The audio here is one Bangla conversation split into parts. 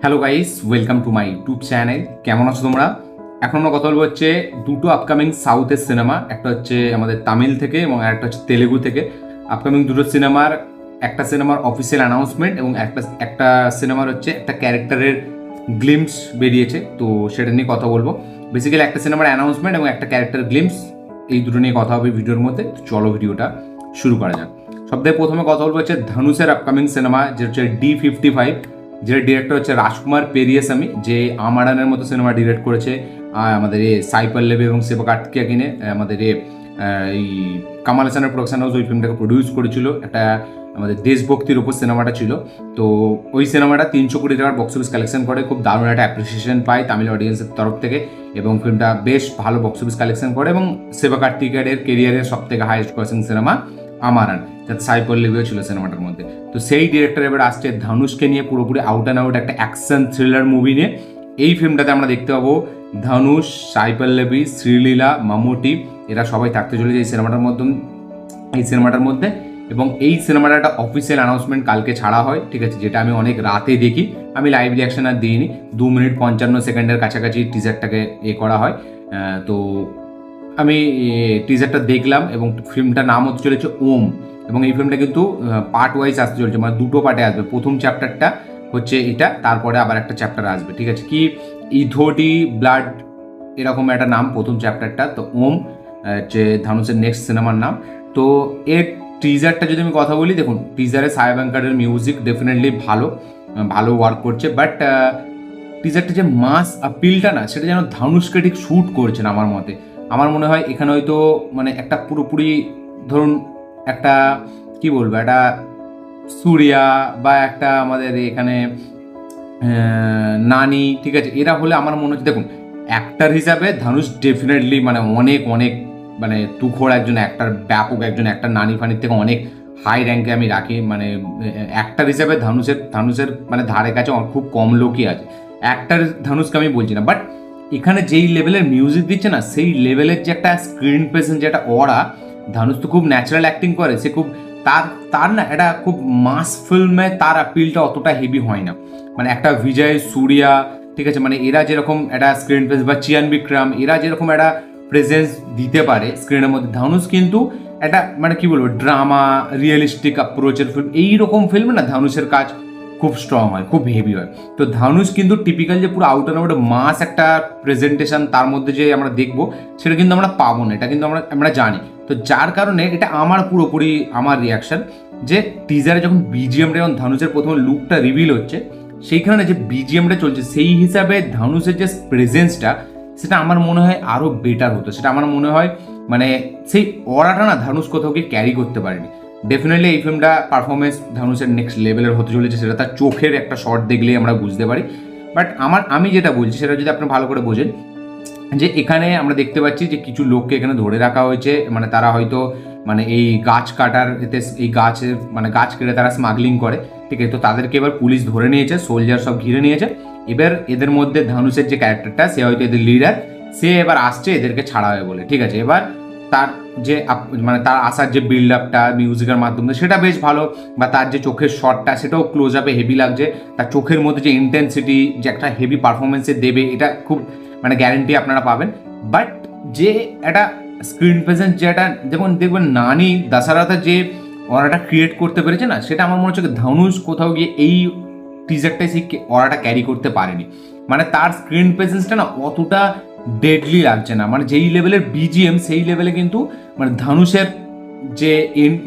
Hello guys, welcome to my YouTube channel. কেমন আছো তোমরা? এখন আমরা কথা বলবো হচ্ছে দুটো আপকামিং সাউথের সিনেমা, একটা হচ্ছে আমাদের তামিল থেকে এবং একটা হচ্ছে তেলেগু থেকে। আপকামিং দুটো সিনেমার, একটা সিনেমার অফিসিয়াল অ্যানাউন্সমেন্ট এবং একটা একটা সিনেমার হচ্ছে একটা ক্যারেক্টারের গ্লিমস বেরিয়েছে, তো সেটা নিয়ে কথা বলবো। বেসিক্যালি একটা সিনেমার অ্যানাউন্সমেন্ট এবং একটা ক্যারেক্টার গ্লিমস, এই দুটো নিয়ে কথা হবে ভিডিওর মধ্যে। তো চলো ভিডিওটা শুরু করা যাক। সবথেকে প্রথমে কথা বলবো হচ্ছে ধনুষের আপকামিং সিনেমা, যে হচ্ছে D55, যেটা ডিরেক্টর হচ্ছে রাজকুমার পেরিয়াসামি, যে আমারানের মতো সিনেমা ডিরেক্ট করেছে। আমাদের সাই পল্লবী এবং শিবকার্তিকেয়া কিনে আমাদের এই কামাল হাসানের প্রোডাকশন হাউস ওই ফিল্মটাকে প্রডিউস করেছিল। একটা আমাদের দেশভক্তির উপর সিনেমাটা ছিল। তো ওই সিনেমাটা 300 কোটি টাকার বক্স অফিস কালেকশন করে, খুব দারুণ একটা অ্যাপ্রিসিয়েশন পায় তামিল অডিয়েন্সের তরফ থেকে, এবং ফিল্মটা বেশ ভালো বক্স অফিস কালেকশন করে এবং শিবকার্তিকেয়ার কেরিয়ারের সব থেকে হাইয়েস্ট ক্রসিং সিনেমা আমারান, যাতে সাই পল্লবীও ছিল সিনেমাটার মধ্যে। তো সেই ডিরেক্টর এবার আসছে ধানুষকে নিয়ে পুরোপুরি আউট অ্যান্ড আউট একটা অ্যাকশন থ্রিলার মুভি নিয়ে। এই ফিল্মটাতে আমরা দেখতে পাবো ধানুষ, সাই পল্লবী, শ্রীলীলা, মামুটি, এরা সবাই থাকতে চলেছে এই সিনেমাটার মধ্যে। এবং এই সিনেমাটা একটা অফিসিয়াল অ্যানাউন্সমেন্ট কালকে ছাড়া হয়, ঠিক আছে, যেটা আমি অনেক রাতে দেখি। আমি লাইভ রিয়াকশন আর দিইনি, 2 মিনিট 55 সেকেন্ডের কাছাকাছি টিজারটাকে করা হয়। তো আমি টিজারটা দেখলাম এবং ফিল্মটার নাম হতে চলেছে ওম। এবং এই ফিল্মটা কিন্তু পার্ট ওয়াইজ আসতে চলেছে, মানে দুটো পার্টে আসবে। প্রথম চ্যাপ্টারটা হচ্ছে এটা, তারপরে আবার একটা চ্যাপ্টার আসবে, ঠিক আছে, কি ইধোডি ব্লাড এরকম একটা নাম প্রথম চ্যাপ্টারটা। তো ওম যে ধানুষের নেক্সট সিনেমার নাম। তো এর টিজারটা যদি আমি কথা বলি, দেখুন টিজারে সাহেব আঙ্কারের মিউজিক ডেফিনেটলি ভালো ওয়ার্ক করছে, বাট টিজারটা যে মাস আপিলটা না, সেটা যেন ধানুষকে ঠিক শ্যুট করছে না আমার মতে। আমার মনে হয় এখানে হয়তো মানে একটা পুরোপুরি ধরুন একটা কি বলবো, একটা সুরিয়া বা একটা আমাদের এখানে নানি, ঠিক আছে, এরা হলে আমার মনে হচ্ছে, দেখুন অ্যাক্টার হিসাবে ধানুষ ডেফিনেটলি মানে অনেক অনেক মানে তুখোড় একজন অ্যাক্টার, ব্যাপক একজন অ্যাক্টার, নানি ফানির থেকে অনেক হাই র্যাঙ্কে আমি রাখি। মানে অ্যাক্টার হিসাবে ধানুষের মানে ধারে কাছে খুব কম লোকই আছে। অ্যাক্টার ধানুষকে আমি বলছি না, বাট এখানে যেই লেভেলের মিউজিক দিচ্ছে না, সেই লেভেলের যে একটা স্ক্রিন প্রেজেন্স, যে একটা অরা, ধানুষ তো খুব ন্যাচারাল অ্যাক্টিং করে, সে খুব তার তার না এটা খুব মাস ফিল্মে তার আপিলটা অতটা হেভি হয় না। মানে একটা বিজয় সুরিয়া, ঠিক আছে, মানে এরা যেরকম একটা স্ক্রিন প্রেস, বা চিয়ান বিক্রম, এরা যেরকম একটা প্রেজেন্স দিতে পারে স্ক্রিনের মধ্যে, ধানুষ কিন্তু একটা মানে কি বলবো ড্রামা রিয়েলিস্টিক অ্যাপ্রোচের ফিল্ম, এইরকম ফিল্মে না ধানুষের কাজ খুব স্ট্রং হয়, খুব হেভি হয়। তো ধানুষ কিন্তু টিপিক্যাল যে পুরো আউট অ্যান্ড আউট মাস একটা প্রেজেন্টেশন তার মধ্যে যে আমরা দেখবো, সেটা কিন্তু আমরা পাবো না, এটা কিন্তু আমরা জানি। তো যার কারণে এটা আমার পুরোপুরি আমার রিয়াকশন, যে টিজারে যখন বিজিএমটা, যখন ধানুষের প্রথম লুকটা রিভিল হচ্ছে, সেইখানে যে বিজিএমটা চলছে, সেই হিসাবে ধানুষের যে প্রেজেন্সটা, সেটা আমার মনে হয় আরও বেটার হতো। সেটা আমার মনে হয় মানে সেই অরাটা না ধানুষ কোথাও গিয়ে ক্যারি করতে পারেনি। ডেফিনেটলি এই ফিল্মটা পারফরমেন্স ধানুষের নেক্সট লেভেলের হতে চলেছে, সেটা তার চোখের একটা শট দেখলেই আমরা বুঝতে পারি। বাট আমি যেটা বলছি সেটা যদি আপনি ভালো করে বোঝেন, যে এখানে আমরা দেখতে পাচ্ছি যে কিছু লোককে এখানে ধরে রাখা হয়েছে, মানে তারা হয়তো মানে এই গাছ কাটার এতে, এই গাছের মানে গাছ কেটে তারা স্মাগলিং করে, ঠিক আছে। তো তাদেরকে এবার পুলিশ ধরে নিয়েছে, সোলজার সব ঘিরে নিয়েছে। এবার এদের মধ্যে ধানুষের যে ক্যারেক্টারটা, সে হয়তো এদের লিডার, সে এবার আসছে এদেরকে ছাড়াবে বলে, ঠিক আছে। এবার তার যে মানে তার আসার যে বিল্ড আপটা মিউজিকের মাধ্যমে, সেটা বেশ ভালো, বা তার যে চোখের শটটা, সেটাও ক্লোজ আপে হেভি লাগছে। তার চোখের মধ্যে যে ইন্টেন্সিটি, যে একটা হেভি পারফরমেন্সে দেবে, এটা খুব মানে গ্যারেন্টি আপনারা পাবেন। বাট যে একটা স্ক্রিন প্রেজেন্স, যে একটা যেমন দেখবেন নানি দাসারাতে যে অরাটা ক্রিয়েট করতে পেরেছে না, সেটা আমার মনে হচ্ছে ধানুষ কোথাও গিয়ে এই টিজারটাই সেই অরাটা ক্যারি করতে পারেনি। মানে তার স্ক্রিন প্রেজেন্সটা না অতটা ডেডলি লাগছে না, মানে যেই লেভেলের বিজিএম, সেই লেভেলে কিন্তু মানে ধানুষের যে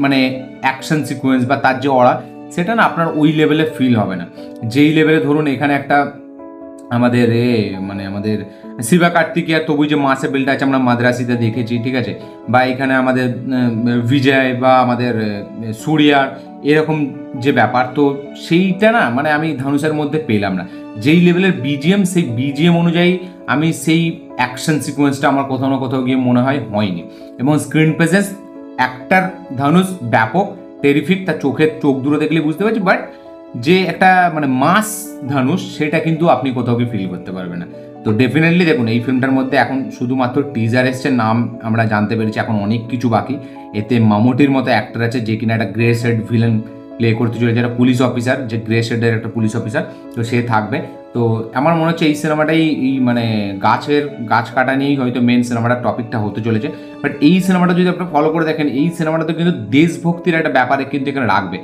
মানে অ্যাকশন সিকোয়েন্স বা তার যে অরা, সেটা না আপনার ওই লেভেলে ফিল হবে না। যেই লেভেলে ধরুন এখানে একটা আমাদের মানে আমাদের শিবা কার্তিকেয়ার তবু যে মাসে বিলটা আছে, আমরা মাদ্রাসিতে দেখেছি, ঠিক আছে, বা এখানে আমাদের বিজয় বা আমাদের সুরিয়ার এরকম যে ব্যাপার, তো সেইটা না মানে আমি ধানুষের মধ্যে পেলাম না। যেই লেভেলের বিজিএম, সেই বিজিএম অনুযায়ী আমি সেই অ্যাকশন সিকোয়েন্সটা আমার কোথাও না কোথাও গিয়ে মনে হয় হয়নি। এবং স্ক্রিন প্রেজেন্স অ্যাক্টার ধানুষ ব্যাপক টেরিফিক, তার চোখ দুটো দেখলে বুঝতে পারছি, বাট যে একটা মানে মাস ধানুষ, সেটা কিন্তু আপনি কোথাও গিয়ে ফিল করতে পারবেন না। তো ডেফিনেটলি দেখুন এই ফিল্মটার মধ্যে এখন শুধুমাত্র টিজার এসছে, নাম আমরা জানতে পেরেছি, এখন অনেক কিছু বাকি। এতে মামুটির মতো অ্যাক্টর আছে, যে কিনা একটা গ্রে শেড ভিলেন প্লে করতে চলেছে, একটা পুলিশ অফিসার, যে গ্রে শেডের একটা পুলিশ অফিসার, তো সে থাকবে। তো আমার মনে হচ্ছে এই সিনেমাটাই এই মানে গাছ কাটা নিয়েই হয়তো মেন সিনেমাটার টপিকটা হতে চলেছে। বাট এই সিনেমাটা যদি আপনারা ফলো করে দেখেন, এই সিনেমাটাতে কিন্তু দেশভক্তির একটা ব্যাপারে কিন্তু এখানে রাখবে।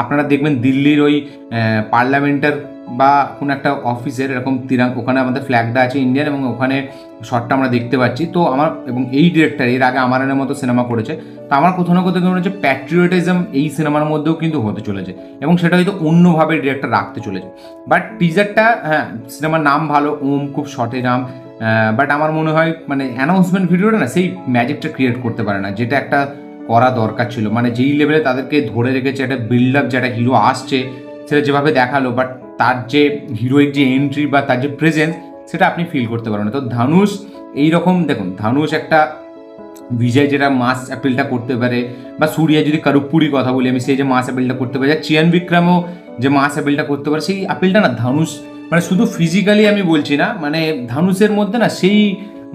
আপনারা দেখবেন দিল্লির ওই পার্লামেন্টের বা কোনো একটা অফিসের এরকম ওখানে আমাদের ফ্ল্যাগটা আছে ইন্ডিয়ান, এবং ওখানে শটটা আমরা দেখতে পাচ্ছি। তো এবং এই ডিরেক্টর এর আগে আমারের মতো সিনেমা করেছে, তো আমার কোথাও না কোথাও মনে হচ্ছে প্যাট্রিয়টিজম এই সিনেমার মধ্যেও কিন্তু হতে চলেছে, এবং সেটা হয়তো অন্যভাবে ডিরেক্টর রাখতে চলেছে। বাট টিজারটা, হ্যাঁ সিনেমার নাম ভালো, ওম খুব শর্টে নাম, বাট আমার মনে হয় মানে অ্যানাউন্সমেন্ট ভিডিওটা না সেই ম্যাজিকটা ক্রিয়েট করতে পারে না, যেটা একটা করা দরকার ছিল। মানে যেই লেভেলে তাদেরকে ধরে রেখেছে, একটা বিল্ড আপ, যে একটা হিরো আসছে সেটা যেভাবে দেখালো, বাট তার যে হিরোইক যে এন্ট্রি বা তার যে প্রেজেন্স, সেটা আপনি ফিল করতে পারবেন না। তো ধানুষ এইরকম, দেখুন ধানুষ একটা বিজয় যেটা মাস অ্যাপিলটা করতে পারে, বা সূর্যা যদি কারুপুরি কথা বলি আমি, সেই যে মাস অ্যাপিলটা করতে পারে, চিয়ান বিক্রমও যে মাস অ্যাপিলটা করতে পারে, সেই অ্যাপিলটা না ধানুষ মানে শুধু ফিজিক্যালি আমি বলছি না, মানে ধানুষের মধ্যে না সেই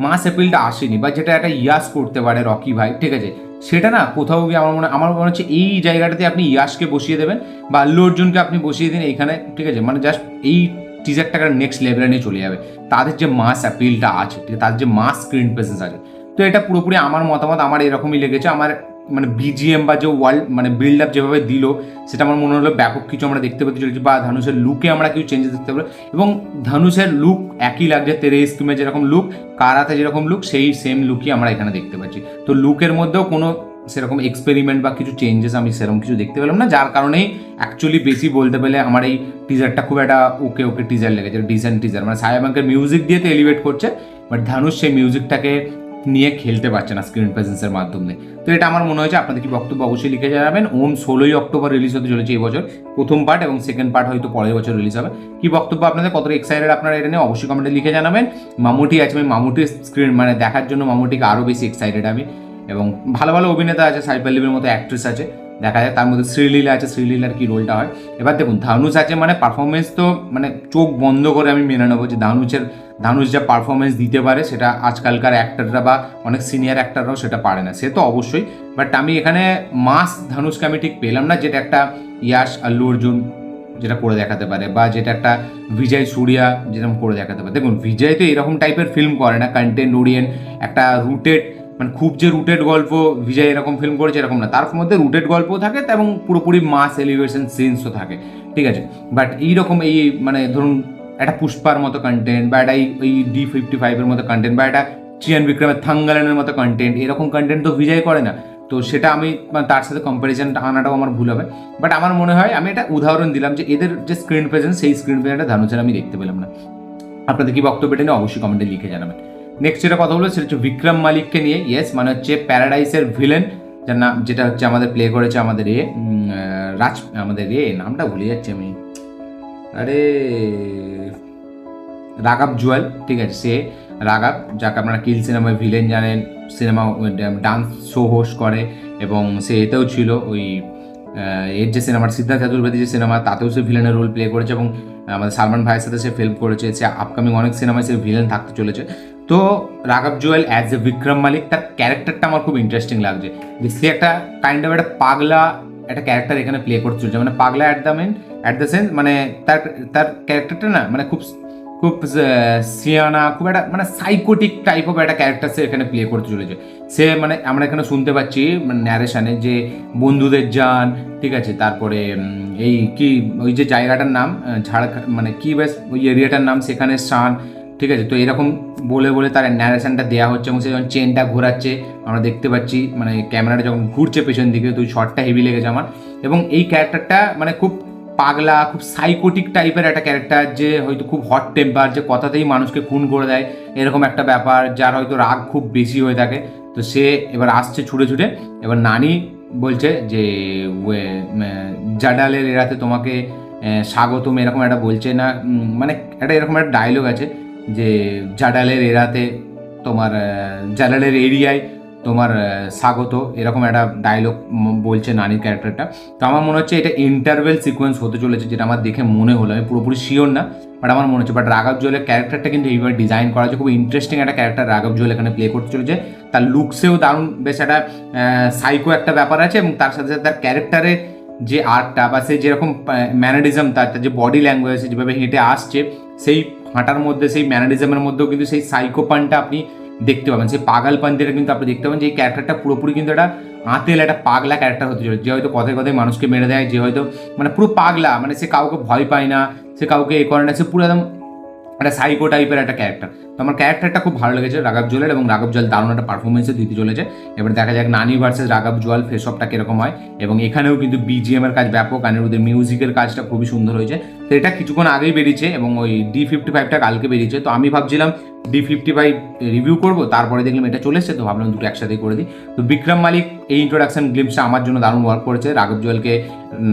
মাস অ্যাপিলটা আসেনি, বা যেটা একটা ইয়াস করতে পারে রকি ভাই, ঠিক আছে, সেটা না কোথাও গিয়ে আমার মনে হচ্ছে এই জায়গাটাতে আপনি ইয়াসকে বসিয়ে দেবেন, বা আল্লু অর্জুনকে আপনি বসিয়ে দিন এইখানে, ঠিক আছে, মানে জাস্ট এই টিজারটাকে নেক্সট লেভেলে নিয়ে চলে যাবে। তাদের যে মাস অ্যাপিলটা আছে, ঠিক আছে, তাদের যে মাস স্ক্রিন প্রেজেন্স আছে। তো এটা পুরোপুরি আমার মতামত, আমার এরকমই লেগেছে। আমার মানে বিজিএম বা যে ওয়ার্ল্ড মানে বিল্ড আপ যেভাবে দিল, সেটা আমার মনে হলো ব্যাপক কিছু আমরা দেখতে পেতে চলেছি, বা ধানুষের লুকে আমরা কিছু চেঞ্জেস দেখতে পাবো। এবং ধানুষের লুক একই লাগছে, তেরে স্কিমে যেরকম লুক, কারাতে যেরকম লুক, সেই সেম লুকই আমরা এখানে দেখতে পাচ্ছি। তো লুকের মধ্যেও কোনো সেরকম এক্সপেরিমেন্ট বা কিছু চেঞ্জেস আমি সেরকম কিছু দেখতে পেলাম না, যার কারণেই অ্যাকচুয়ালি বেশি বলতে পেলে আমার এই টিজারটা খুব একটা ওকে ওকে টিজার লেগেছে, ডিসেন্ট টিজার। মানে সায়া ব্যাংকের মিউজিক দিয়ে তো এলিভেট করছে, বাট ধানুষ সেই মিউজিকটাকে নিয়ে খেলতে পারছে না স্ক্রিন প্রেজেন্সের মাধ্যমে। তো এটা আমার মনে হয়েছে। আপনাদের কি বক্তব্য অবশ্যই লিখে জানাবেন। ওম 16ই অক্টোবর রিলিজ হতে চলেছে এই বছর, প্রথম পার্ট, এবং সেকেন্ড পার্ট হয়তো পরের বছর রিলিজ হবে। কি বক্তব্য আপনাদের, কতটা এক্সাইটেড আপনারা এটা নিয়ে অবশ্যই কমেন্টে লিখে জানাবেন। মামুটি আছে, আমি মামুটির স্ক্রিন মানে দেখার জন্য মামুটিকে আরও বেশি এক্সাইটেড আমি। এবং ভালো ভালো অভিনেতা আছে, সাই পল্লবীর মতো অ্যাক্ট্রেস আছে, দেখা যায়। তার মধ্যে শ্রীলীলা আছে, শ্রীলীলার কি রোলটা হয়। এবার দেখুন ধানুষ আছে, মানে পারফরমেন্স তো মানে চোখ বন্ধ করে আমি মেনে নেবো যে ধানুষ যা পারফরমেন্স দিতে পারে, সেটা আজকালকার অ্যাক্টররা বা অনেক সিনিয়র অ্যাক্টররাও সেটা পারে না, সে তো অবশ্যই। বাট আমি এখানে মাস ধানুষকে আমি ঠিক পেলাম না, যেটা একটা ইয়াশ আল্লু অর্জুন যেটা করে দেখাতে পারে, বা যেটা একটা বিজয় সূর্যা যেরকম করে দেখাতে পারে। দেখুন বিজয় তো এরকম টাইপের ফিল্ম করে না, কন্টেন্ট ওরিয়েন্ট, একটা রুটেড, মানে খুব যে রুটেড গল্প বিজয় এরকম ফিল্ম করেছে এরকম না, তার মধ্যে রুটেড গল্পও থাকে এবং পুরোপুরি মাস এলিভেশন সিনসও থাকে, ঠিক আছে। বাট এইরকম এই মানে ধরুন একটা পুষ্পার মতো কন্টেন্ট, বা একটা এই D55 মতো কন্টেন্ট, বা একটা চিয়ান বিক্রমের থাঙ্গালানের মতো কন্টেন্ট, এরকম কন্টেন্ট তো বিজয় করে না। তো সেটা আমি তার সাথে কম্প্যারিজন আনাটাও আমার ভুল হবে। বাট আমার মনে হয় আমি এটা উদাহরণ দিলাম যে এদের যে স্ক্রিন প্রেজেন্স, সেই স্ক্রিন প্রেজেন্টটা ধানুষের আমি দেখতে পেলাম না। আপনাদের কি বক্তব্য এটা নিয়ে অবশ্যই কমেন্টে লিখে জানাবেন। নেক্সট যেটা কথা বলবো সেটা হচ্ছে বিক্রম মালিককে নিয়ে। ইয়েস, মানে হচ্ছে প্যারাডাইসের ভিলেন, যার নাম যেটা হচ্ছে আমাদের প্লে করেছে আমাদের আমাদের নামটা ভুলে যাচ্ছি আমি, আরে রাঘব জুয়াল, ঠিক আছে, সে রাঘব, যাকে আপনারা কিল সিনেমায় ভিলেন জানেন, সিনেমা ডান্স শো হোস্ট করে, এবং সে এতেও ছিল ওই এর যে সিনেমার সিদ্ধার্থ চতুর্বেদী যে সিনেমা, তাতেও সে ভিলেনের রোল প্লে করেছে, এবং আমাদের সালমান ভাইয়ের সাথে সে ফিল্ম করেছে, সে আপকামিং অনেক সিনেমায় সে ভিলেন থাকতে চলেছে। তো রাঘব জুয়েল অ্যাজ এ বিক্রম মালিক, তার ক্যারেক্টারটা আমার খুব ইন্টারেস্টিং লাগছে, যে সে একটা কাইন্ড অফ একটা পাগলা একটা ক্যারেক্টার এখানে প্লে করতে চলেছে, মানে পাগলা অ্যাট দ্য সেন্স, মানে তার তার ক্যারেক্টারটা না মানে খুব খুব সিয়ানা, খুব একটা মানে সাইকোটিক টাইপ অফ একটা ক্যারেক্টার সে এখানে প্লে করতে চলেছে। সে মানে আমরা এখানে শুনতে পাচ্ছি মানে ন্যারেশনে যে বন্ধুদের যান, ঠিক আছে, তারপরে এই কি ওই যে জায়গাটার নাম মানে কি বেশ ওই এরিয়াটার নাম, সেখানে শান, ঠিক আছে। তো এরকম বলে বলে তার ন্যারেশনটা দেওয়া হচ্ছে, এবং সে যখন চেনটা ঘোরাচ্ছে আমরা দেখতে পাচ্ছি, মানে ক্যামেরাটা যখন ঘুরছে পেছন দিকে, তো ওই শটটা হেভি লেগেছে আমার। এবং এই ক্যারেক্টারটা মানে খুব পাগলা, খুব সাইকোটিক টাইপের একটা ক্যারেক্টার, যে হয়তো খুব হট টেম্পার, যে কথাতেই মানুষকে খুন করে দেয়, এরকম একটা ব্যাপার, যার হয়তো রাগ খুব বেশি হয়ে থাকে। তো সে এবার আসছে ছুটে ছুটে, এবার নানি বলছে যে জাডালের এরাতে তোমাকে স্বাগতম, এরকম একটা বলছে না, মানে একটা এরকম একটা ডায়লগ আছে যে জাডালের এরাতে তোমার জাডালের এরিয়ায় তোমার স্বাগত, এরকম একটা ডায়লগ বলছে নানির ক্যারেক্টারটা। তো আমার মনে হচ্ছে এটা ইন্টারভেল সিকোয়েন্স হতে চলেছে, যেটা আমার দেখে মনে হলো, আমি পুরোপুরি শিওর না, বাট আমার মনে হচ্ছে। বাট রাঘব জুয়েলের ক্যারেক্টারটা কিন্তু এইভাবে ডিজাইন করা হচ্ছে, খুব ইন্টারেস্টিং একটা ক্যারেক্টার রাঘব জুয়েল এখানে প্লে করতে চলেছে। তার লুকসেও দারুণ বেশ একটা সাইকো একটা ব্যাপার আছে, এবং তার সাথে সাথে তার ক্যারেক্টারের যে আর্টটা বা সে যেরকম ম্যানারিজম, তার যে বডি ল্যাঙ্গুয়েজ, যেভাবে হেঁটে আসছে, সেই হাঁটার মধ্যে, সেই ম্যানারিজমের মধ্যেও কিন্তু সেই সাইকোপানটা আপনি দেখতে পাবেন, সেই পাগালপান্তিটা কিন্তু আপনি দেখতে পাবেন যে এই ক্যারেক্টারটা পুরোপুরি কিন্তু একটা আঁতেল, একটা পাগলা ক্যারেক্টার হতে চলে, যে হয়তো কথায় কথায় মানুষকে মেরে দেয়, যে হয়তো মানে পুরো পাগলা, মানে সে কাউকে ভয় পায় না, সে কাউকে এ করে না, সে পুরো একদম একটা সাইকো টাইপের একটা ক্যারেক্টার। তো আমার ক্যারেক্টারটা খুব ভালো লেগেছে রাঘব জুয়ালের, এবং রাঘব জুয়াল দারুণ একটা পারফরমেন্সে দিতে চলেছে। এবার দেখা যাক নানি ভার্সেস রাঘব জুয়াল ফেস অফটা কিরকম হয়, এবং এখানেও কিন্তু বিজিএম এর কাজ ব্যাপক, অনিরুদ্ধের মিউজিকের কাজটা খুবই সুন্দর হয়েছে। তো এটা কিছুক্ষণ আগেই বেরিয়েছে, এবং ওই D55টা কালকে বেরিয়েছে। তো আমি ভাবছিলাম D55 রিভিউ করবো, তারপরে দেখলাম এটা চলে এসেছে, তো ভাবলাম দুটো একসাথেই করে দিই। তো বিক্রম মালিক এই ইন্ট্রোডাকশন গ্লিমসটা আমার জন্য দারুণ ওয়ার্ক করেছে। রাঘব জুয়ালকে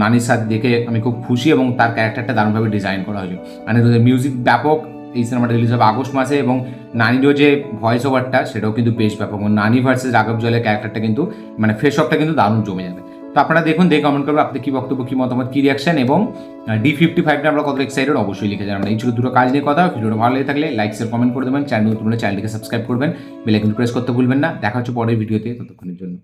নানির সাথে দেখে আমি খুব খুশি, এবং তার ক্যারেক্টারটা দারুণভাবে ডিজাইন করা হয়েছে। অনিরুদ্ধের মিউজিক ব্যাপক, এই সিনেমাটা রিলিজ হবে আগস্ট মাসে, এবং নানিরও যে ভয়েস ওভারটা সেটাও কিন্তু বেশ ব্যাপক, এবং নানি ভার্সেস রাঘব জুয়ালের ক্যারেক্টারটা কিন্তু মানে ফেস অফটা কিন্তু দারুণ জমে যাবে। তো আপনারা দেখুন, দেখে কমেন্ট করবেন আপনি কি বক্তব্য, কি মতামত, কি রিয়াকশন, এবং D55টা আমরা কত এক্সাইটেড অবশ্যই লিখে জানাবেন। এই ছিল দুটো কাজ নিয়ে কথা। ভিডিওটা ভালো লেগে থাকলে লাইক শেয়ার কমেন্ট করে দেবেন, চ্যানেল নতুন হলে চ্যানেলটিকে সাবস্ক্রাইব করবেন, বেল আইকন প্রেস করতে ভুলবেন না। দেখা হচ্ছে পরের ভিডিওতে, ততক্ষণের জন্য।